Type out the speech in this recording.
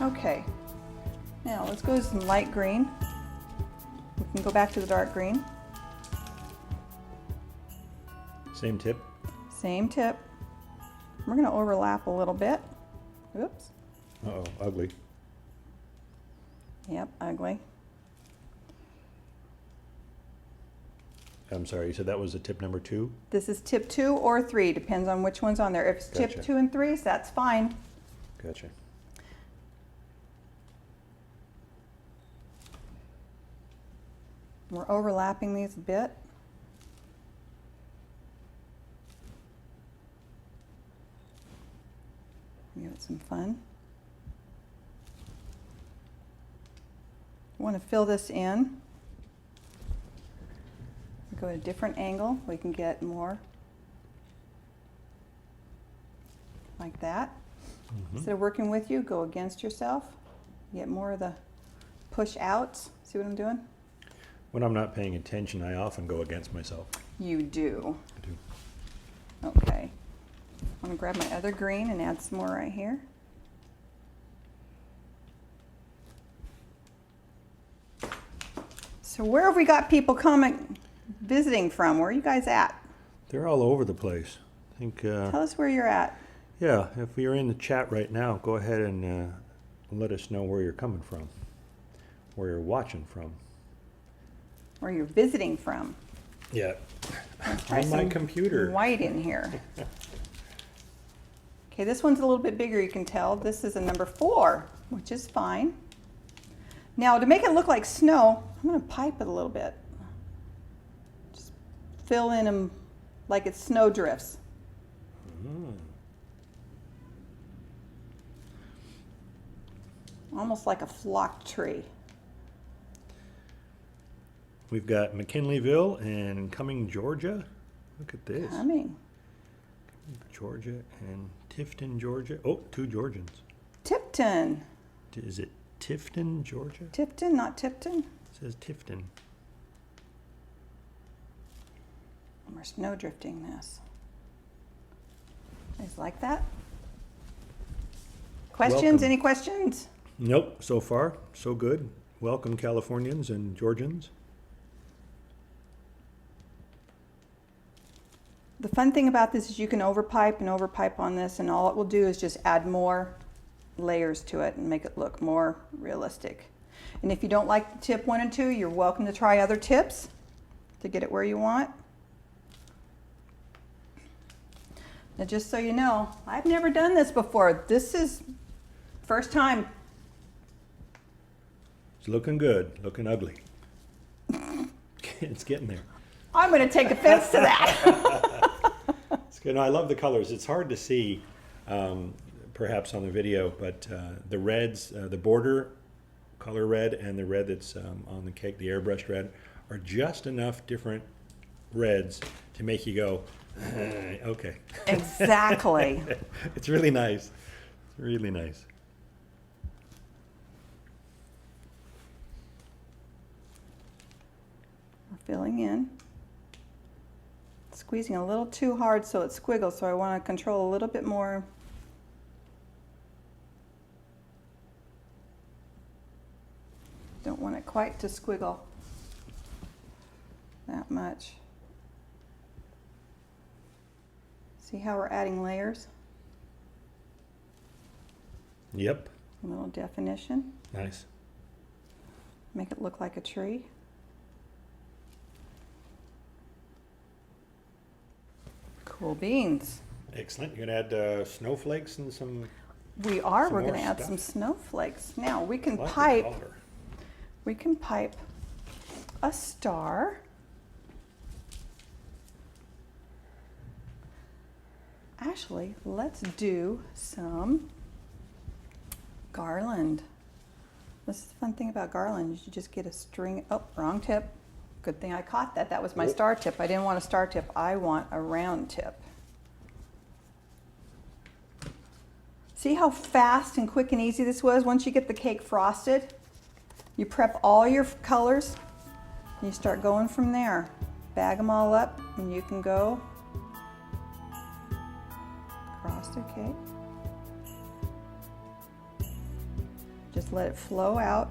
Okay, now let's go to some light green. We can go back to the dark green. Same tip. Same tip. We're going to overlap a little bit. Oops. Uh-oh, ugly. Yep, ugly. I'm sorry, you said that was a tip number 2? This is tip 2 or 3, depends on which one's on there. If it's Gotcha. tip 2 and 3, that's fine. Gotcha. We're overlapping these a bit. Give it some fun. Want to fill this in. Go at a different angle. We can get more like that. Instead of working with you, go against yourself. Get more of the push outs. See what I'm doing? When I'm not paying attention, I often go against myself. You do. I do. Okay. I'm going to grab my other green and add some more right here. So where have we got people coming, visiting from? Where are you guys at? They're all over the place. I think. Tell us where you're at. Yeah, if you're in the chat right now, go ahead and let us know where you're coming from, where you're watching from. Where you're visiting from. Yeah. Let's try On my some computer. white in here. Okay, this one's a little bit bigger, you can tell. This is a number 4, which is fine. Now, to make it look like snow, I'm going to pipe it a little bit. Just fill in them like it's snow drifts. Almost like a flock tree. We've got McKinleyville and Cumming, Georgia. Look at this. Coming. Georgia and Tifton, Georgia. Oh, 2 Georgians. Tipton. Is it Tifton, Georgia? Tipton, not Tipton. It says Tifton. And we're snow drifting this. Guys like that? Questions? Welcome. Any questions? Nope, so far, so good. Welcome, Californians and Georgians. The fun thing about this is you can overpipe and overpipe on this, and all it will do is just add more layers to it and make it look more realistic. And if you don't like tip 1 and 2, you're welcome to try other tips to get it where you want. Now, just so you know, I've never done this before. This is first time. It's looking good, looking ugly. It's getting there. I'm going to take offense to that. It's good. No, I love the colors. It's hard to see, perhaps on the video, but the reds, the border color red and the red that's on the cake, the airbrushed red, are just enough different reds to make you go, okay. Exactly. It's really nice. It's really nice. We're filling in. Squeezing a little too hard so it squiggles, so I want to control a little bit more. Don't want it quite to squiggle that much. See how we're adding layers? Yep. A little definition. Nice. Make it look like a tree. Cool beans. Excellent. You're going to add snowflakes and some... We are. Some We're more going to add stuff. some snowflakes. Now we can I like the pipe. color. We can pipe a star. Actually, let's do some garland. This is the fun thing about garland. You just get a string. Oh, wrong tip. Good thing I caught that. That was my star tip. I didn't want a star tip. I want a round tip. See how fast and quick and easy this was? Once you get the cake frosted, you prep all your colors, and you start going from there. Bag them all up, and you can go across the cake. Just let it flow out.